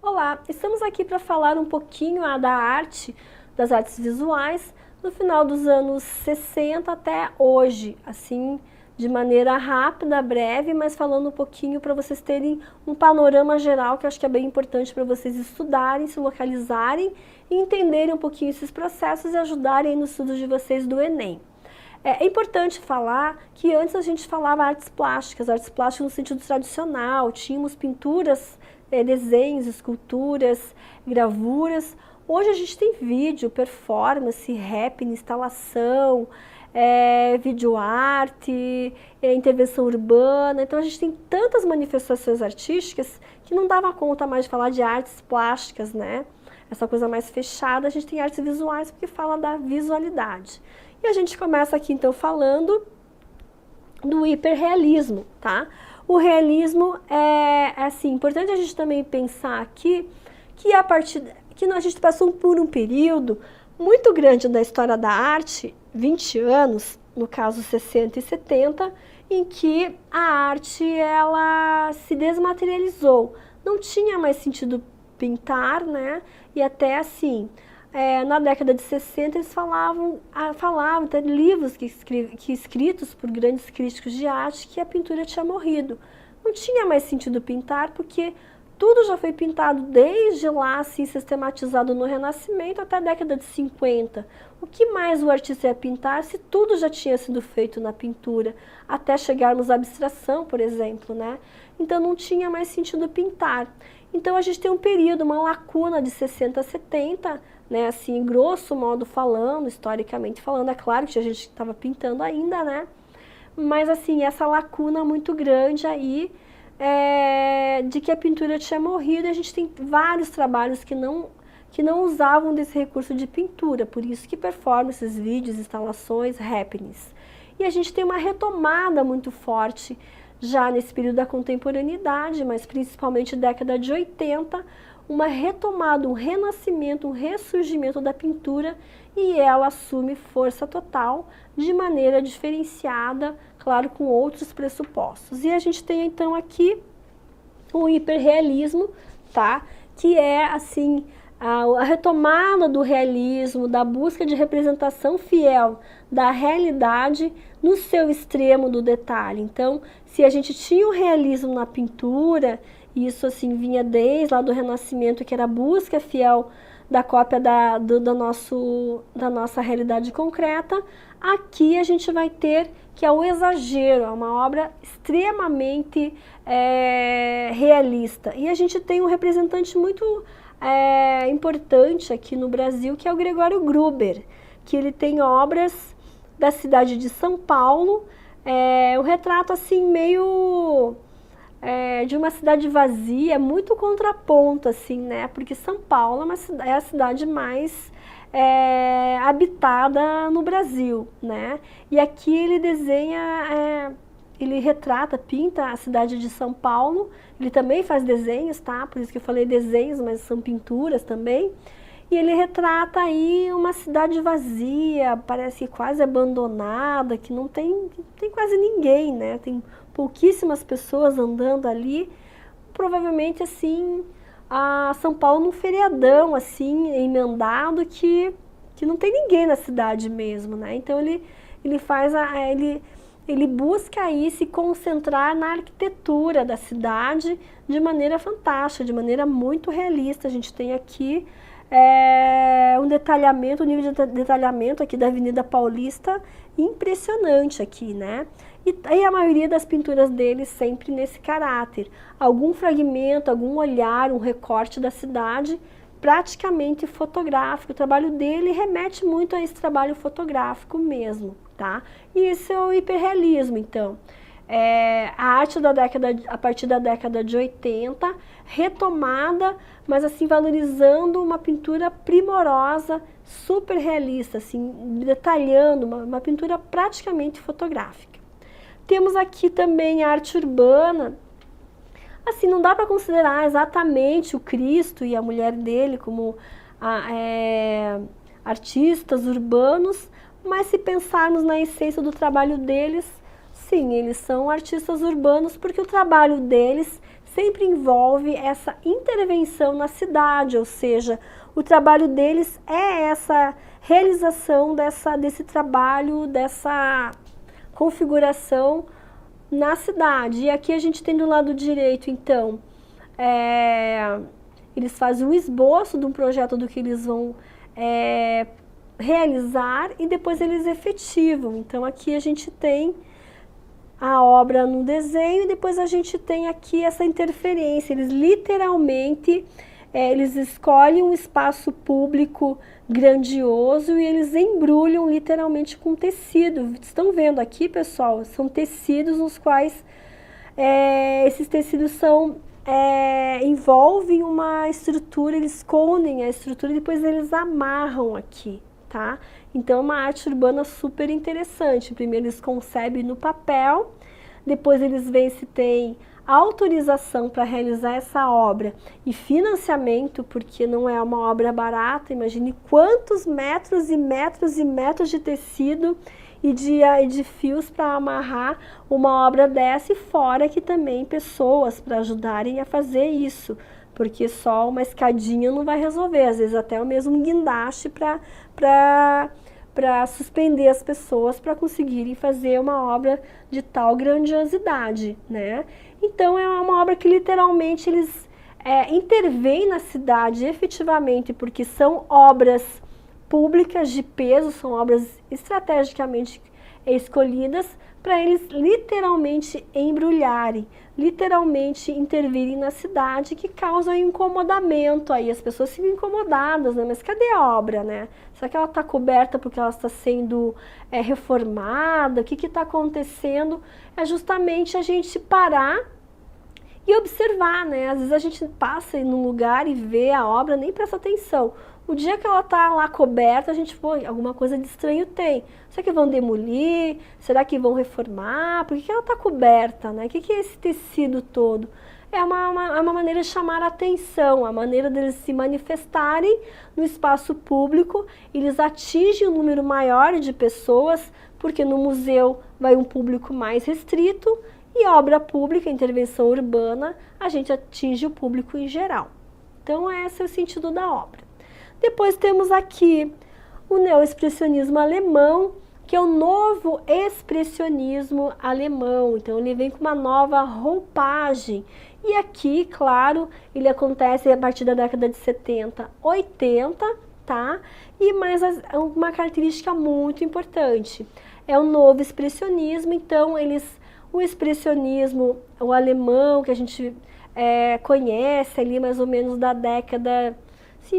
Olá, estamos aqui para falar um pouquinho da arte, das artes visuais, no final dos anos 60 até hoje, assim, de maneira rápida, breve, mas falando um pouquinho para vocês terem um panorama geral, que eu acho que é bem importante para vocês estudarem, se localizarem e entenderem um pouquinho esses processos e ajudarem no estudo de vocês do Enem. É importante falar que antes a gente falava artes plásticas no sentido tradicional, tínhamos pinturas, desenhos, esculturas, gravuras. Hoje a gente tem vídeo, performance, rap, instalação, videoarte, intervenção urbana. Então a gente tem tantas manifestações artísticas que não dava conta mais de falar de artes plásticas, né? Essa coisa mais fechada, a gente tem artes visuais porque fala da visualidade. E a gente começa aqui então falando do hiperrealismo, tá? O realismo é assim, importante a gente também pensar aqui que a gente passou por um período muito grande da história da arte, 20 anos, no caso 60 e 70, em que a arte ela se desmaterializou. Não tinha mais sentido pintar, né? E até assim, na década de 60 eles falavam até livros escritos por grandes críticos de arte que a pintura tinha morrido. Não tinha mais sentido pintar porque tudo já foi pintado desde lá, assim, sistematizado no Renascimento até a década de 50. O que mais o artista ia pintar se tudo já tinha sido feito na pintura, até chegarmos à abstração, por exemplo, né? Então não tinha mais sentido pintar. Então a gente tem um período, uma lacuna de 60 a 70, né, assim, grosso modo falando, historicamente falando, é claro que a gente estava pintando ainda, né? Mas assim, essa lacuna muito grande aí, de que a pintura tinha morrido, e a gente tem vários trabalhos que não usavam desse recurso de pintura, por isso que performances, vídeos, instalações, happenings. E a gente tem uma retomada muito forte já nesse período da contemporaneidade, mas principalmente década de 80, uma retomada, um renascimento, um ressurgimento da pintura, e ela assume força total de maneira diferenciada, claro, com outros pressupostos. E a gente tem então aqui o hiperrealismo, tá? Que é assim a retomada do realismo, da busca de representação fiel da realidade no seu extremo do detalhe. Então, se a gente tinha o realismo na pintura, isso assim vinha desde lá do Renascimento, que era a busca fiel da cópia da nossa realidade concreta, aqui a gente vai ter que é o exagero, é uma obra extremamente realista. E a gente tem um representante muito importante aqui no Brasil, que é o Gregório Gruber, que ele tem obras da cidade de São Paulo, um retrato assim meio de uma cidade vazia, muito contraponto, assim, né? Porque São Paulo é a cidade mais habitada no Brasil, né? E aqui ele desenha, ele retrata, pinta a cidade de São Paulo. Ele também faz desenhos, tá? Por isso que eu falei desenhos, mas são pinturas também. E ele retrata aí uma cidade vazia, parece quase abandonada, que não tem quase ninguém, né? Tem pouquíssimas pessoas andando ali, provavelmente assim, a São Paulo num feriadão assim, emendado, que não tem ninguém na cidade mesmo, né? Então ele busca aí se concentrar na arquitetura da cidade de maneira fantástica, de maneira muito realista. A gente tem aqui um detalhamento, um nível de detalhamento aqui da Avenida Paulista impressionante aqui, né? E a maioria das pinturas dele sempre nesse caráter. Algum fragmento, algum olhar, um recorte da cidade praticamente fotográfico. O trabalho dele remete muito a esse trabalho fotográfico mesmo, tá? E esse é o hiperrealismo, então. A arte a partir da década de 80, retomada, mas assim valorizando uma pintura primorosa, super realista, assim, detalhando, uma pintura praticamente fotográfica. Temos aqui também a arte urbana. Assim, não dá para considerar exatamente o Cristo e a mulher dele como artistas urbanos, mas se pensarmos na essência do trabalho deles, sim, eles são artistas urbanos porque o trabalho deles sempre envolve essa intervenção na cidade, ou seja, o trabalho deles é essa realização desse trabalho, dessa configuração na cidade. E aqui a gente tem do lado direito, então, eles fazem um esboço de um projeto do que eles vão realizar e depois eles efetivam. Então aqui a gente tem a obra no desenho e depois a gente tem aqui essa interferência. Eles literalmente, eles escolhem um espaço público grandioso e eles embrulham literalmente com tecido. Estão vendo aqui, pessoal? São tecidos nos quais esses tecidos envolvem uma estrutura, eles escondem a estrutura e depois eles amarram aqui, tá? Então é uma arte urbana super interessante. Primeiro eles concebem no papel, depois eles veem se tem autorização para realizar essa obra e financiamento, porque não é uma obra barata. Imagine quantos metros e metros e metros de tecido e de fios para amarrar uma obra dessa, e fora que também pessoas para ajudarem a fazer isso, porque só uma escadinha não vai resolver, às vezes até o mesmo guindaste para suspender as pessoas para conseguirem fazer uma obra de tal grandiosidade, né? Então é uma obra que literalmente eles intervêm na cidade efetivamente, porque são obras públicas de peso, são obras estrategicamente escolhidas para eles literalmente embrulharem, literalmente intervirem na cidade, que causam incomodamento aí, as pessoas ficam incomodadas, né? Mas cadê a obra, né? Será que ela está coberta porque ela está sendo reformada? O que está acontecendo? É justamente a gente parar e observar, né? Às vezes a gente passa em um lugar e vê a obra, nem presta atenção. O dia que ela está lá coberta, a gente, pô, alguma coisa de estranho tem. Será que vão demolir? Será que vão reformar? Por que ela está coberta, né? O que é esse tecido todo? É uma maneira de chamar a atenção, a maneira deles se manifestarem no espaço público. Eles atingem um número maior de pessoas, porque no museu vai um público mais restrito, e obra pública, intervenção urbana, a gente atinge o público em geral. Então esse é o sentido da obra. Depois temos aqui o neoexpressionismo alemão, que é o novo expressionismo alemão. Então ele vem com uma nova roupagem. E aqui, claro, ele acontece a partir da década de 70, 80, tá? E mais uma característica muito importante. É o novo expressionismo, então o expressionismo, o alemão, que a gente conhece ali mais ou menos da década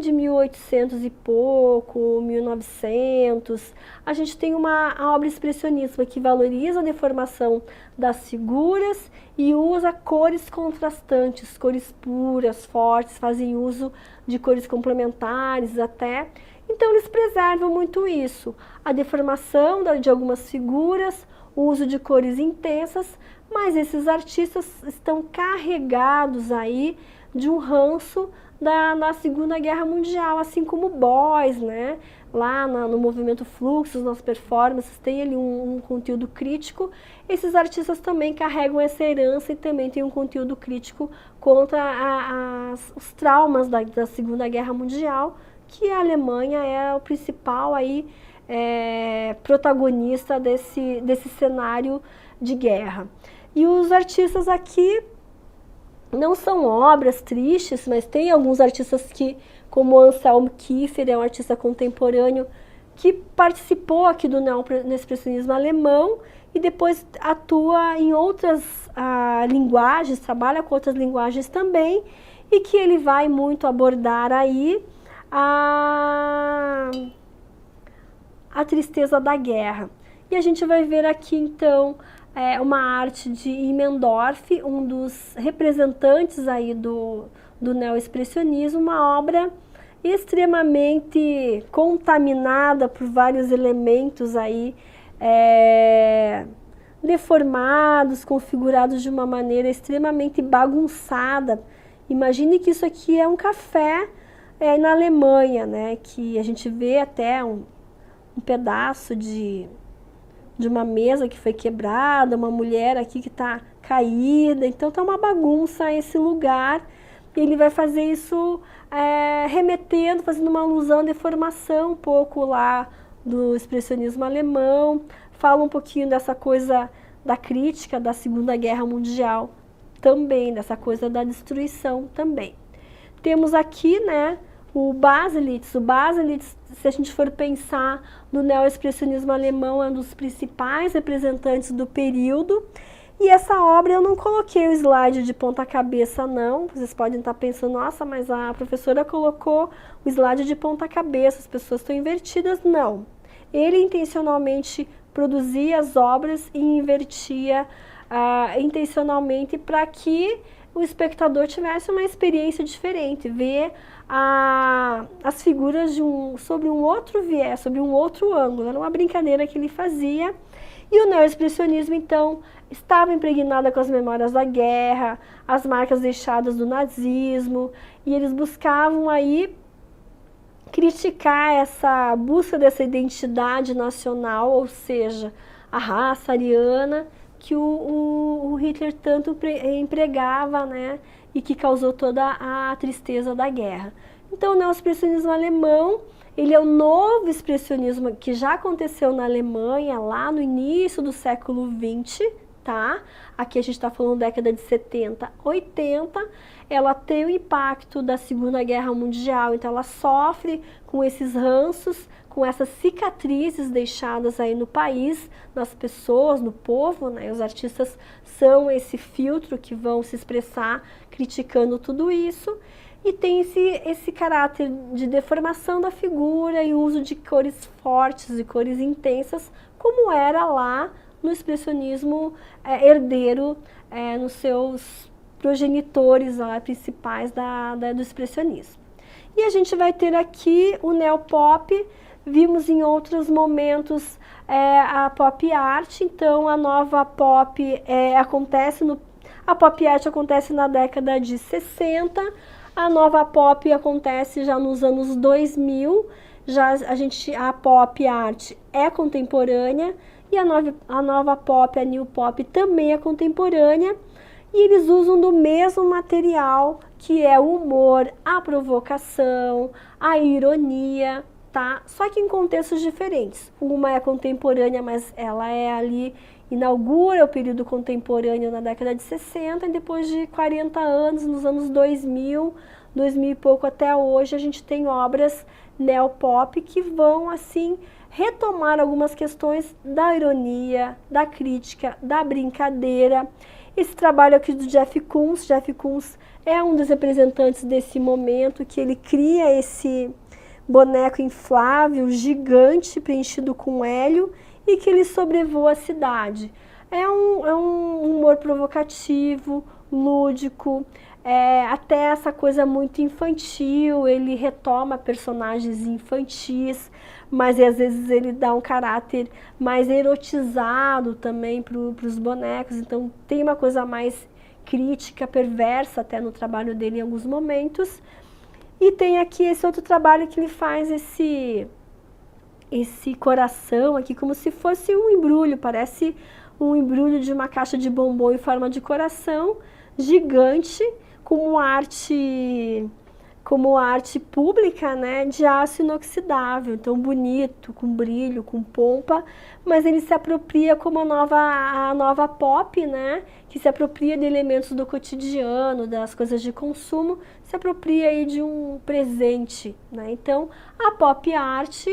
de 1800 e pouco, 1900, a gente tem a obra expressionista que valoriza a deformação das figuras e usa cores contrastantes, cores puras, fortes, fazem uso de cores complementares até. Então eles preservam muito isso, a deformação de algumas figuras, o uso de cores intensas, mas esses artistas estão carregados aí de um ranço da Segunda Guerra Mundial, assim como Beuys, né? Lá no movimento Fluxus, nas performances, tem ali um conteúdo crítico. Esses artistas também carregam essa herança e também tem um conteúdo crítico contra os traumas da Segunda Guerra Mundial, que a Alemanha é o principal aí, protagonista desse cenário de guerra. E os artistas aqui não são obras tristes, mas tem alguns artistas como Anselm Kiefer, é um artista contemporâneo que participou aqui do neoexpressionismo alemão e depois atua em outras linguagens, trabalha com outras linguagens também, e que ele vai muito abordar aí a tristeza da guerra. E a gente vai ver aqui então uma arte de Immendorf, um dos representantes aí do neoexpressionismo, uma obra extremamente contaminada por vários elementos aí, deformados, configurados de uma maneira extremamente bagunçada. Imagine que isso aqui é um café na Alemanha, né, que a gente vê até um pedaço de de uma mesa que foi quebrada, uma mulher aqui que está caída, então tá uma bagunça esse lugar. Ele vai fazer isso remetendo, fazendo uma alusão, deformação um pouco lá do expressionismo alemão, fala um pouquinho dessa coisa da crítica da Segunda Guerra Mundial também, dessa coisa da destruição também. Temos aqui, né, o Baselitz. O Baselitz, se a gente for pensar no neoexpressionismo alemão, é um dos principais representantes do período. E essa obra eu não coloquei o slide de ponta cabeça não, vocês podem estar pensando, nossa, mas a professora colocou o slide de ponta cabeça, as pessoas estão invertidas. Não, ele intencionalmente produzia as obras e invertia intencionalmente para que o espectador tivesse uma experiência diferente, ver as figuras sobre um outro viés, sobre um outro ângulo. Era uma brincadeira que ele fazia. E o neoexpressionismo, então, estava impregnado com as memórias da guerra, as marcas deixadas do nazismo, e eles buscavam aí criticar essa busca dessa identidade nacional, ou seja, a raça ariana, que o Hitler tanto empregava, né, e que causou toda a tristeza da guerra. Então, o neoexpressionismo alemão, ele é o novo expressionismo que já aconteceu na Alemanha, lá no início do século XX, tá? Aqui a gente está falando década de 70, 80, ela tem o impacto da Segunda Guerra Mundial, então ela sofre com esses ranços, com essas cicatrizes deixadas aí no país, nas pessoas, no povo, né? Os artistas são esse filtro que vão se expressar criticando tudo isso. E tem esse caráter de deformação da figura e uso de cores fortes e cores intensas, como era lá no expressionismo herdeiro, nos seus progenitores principais do expressionismo. E a gente vai ter aqui o neopop, vimos em outros momentos a pop art, então a nova pop a pop art acontece na década de 60, a nova pop acontece já nos anos 2000, a pop art é contemporânea e a nova pop, a new pop, também é contemporânea, e eles usam do mesmo material, que é o humor, a provocação, a ironia, tá? Só que em contextos diferentes. Uma é contemporânea, mas ela inaugura o período contemporâneo na década de 60, e depois de 40 anos, nos anos 2000 e pouco até hoje, a gente tem obras neopop que vão, assim, retomar algumas questões da ironia, da crítica, da brincadeira. Esse trabalho aqui do Jeff Koons é um dos representantes desse momento, que ele cria esse boneco inflável, gigante, preenchido com hélio, e que ele sobrevoa a cidade. É um humor provocativo, lúdico, até essa coisa muito infantil, ele retoma personagens infantis, mas às vezes ele dá um caráter mais erotizado também para os bonecos, então tem uma coisa mais crítica, perversa até no trabalho dele em alguns momentos. E tem aqui esse outro trabalho que ele faz esse coração aqui como se fosse um embrulho, parece um embrulho de uma caixa de bombom em forma de coração, gigante, como arte pública, né, de aço inoxidável, então bonito, com brilho, com pompa, mas ele se apropria como a nova pop, né, que se apropria de elementos do cotidiano, das coisas de consumo, se apropria aí de um presente, né? Então a pop art,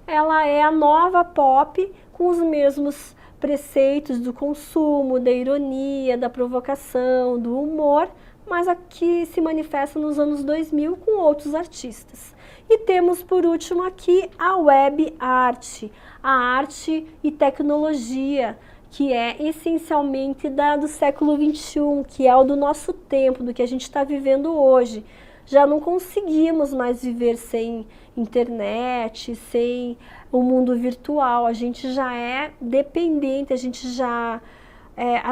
ela é a nova pop com os mesmos preceitos do consumo, da ironia, da provocação, do humor, mas aqui se manifesta nos anos 2000 com outros artistas. E temos por último aqui a web art, a arte e tecnologia, que é essencialmente do século XXI, que é o do nosso tempo, do que a gente está vivendo hoje. Já não conseguimos mais viver sem internet, sem o mundo virtual, a gente já é dependente, a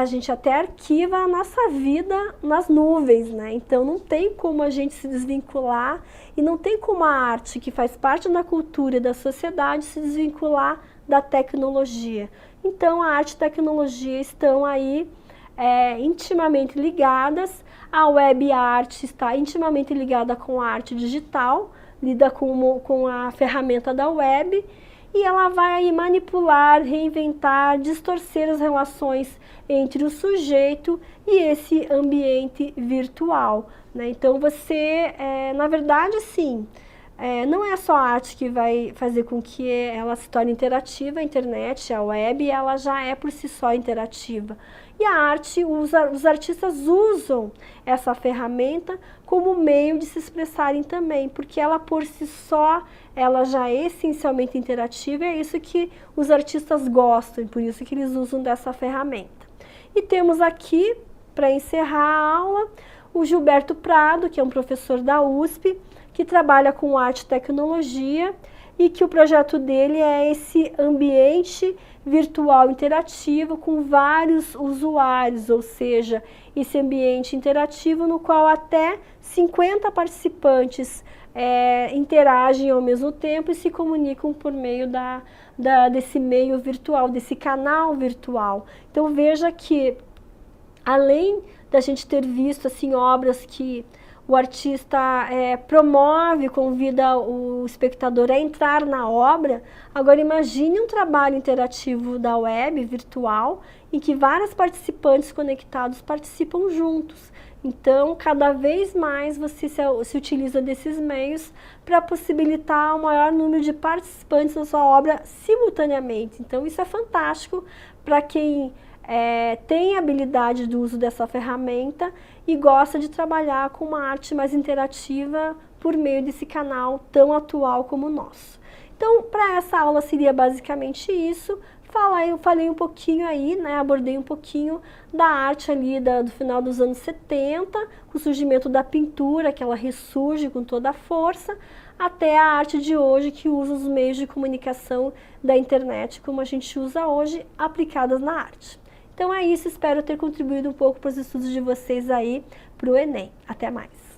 gente até arquiva a nossa vida nas nuvens, né? Então não tem como a gente se desvincular e não tem como a arte, que faz parte da cultura e da sociedade, se desvincular da tecnologia. Então, a arte e a tecnologia estão aí intimamente ligadas. A web art está intimamente ligada com a arte digital, lida com a ferramenta da web, e ela vai aí manipular, reinventar, distorcer as relações entre o sujeito e esse ambiente virtual, né? Então você, na verdade, sim, não é só a arte que vai fazer com que ela se torne interativa, a internet, a web, ela já é por si só interativa. E a arte, os artistas usam essa ferramenta como meio de se expressarem também, porque ela por si só, ela já é essencialmente interativa, e é isso que os artistas gostam, e por isso que eles usam dessa ferramenta. E temos aqui, para encerrar a aula, o Gilberto Prado, que é um professor da USP, que trabalha com arte e tecnologia, e que o projeto dele é esse ambiente virtual interativo com vários usuários, ou seja, esse ambiente interativo no qual até 50 participantes interagem ao mesmo tempo e se comunicam por meio desse meio virtual, desse canal virtual. Então veja que, além da gente ter visto assim, obras que o artista promove, convida o espectador a entrar na obra, agora imagine um trabalho interativo da web, virtual, em que vários participantes conectados participam juntos. Então, cada vez mais você se utiliza desses meios para possibilitar o maior número de participantes na sua obra simultaneamente. Então, isso é fantástico para quem tem habilidade do uso dessa ferramenta e gosta de trabalhar com uma arte mais interativa por meio desse canal tão atual como o nosso. Então, para essa aula seria basicamente isso. Eu falei um pouquinho aí, né, abordei um pouquinho da arte ali do final dos anos 70, com o surgimento da pintura, que ela ressurge com toda a força, até a arte de hoje, que usa os meios de comunicação da internet, como a gente usa hoje, aplicadas na arte. Então é isso, espero ter contribuído um pouco para os estudos de vocês aí para o Enem. Até mais!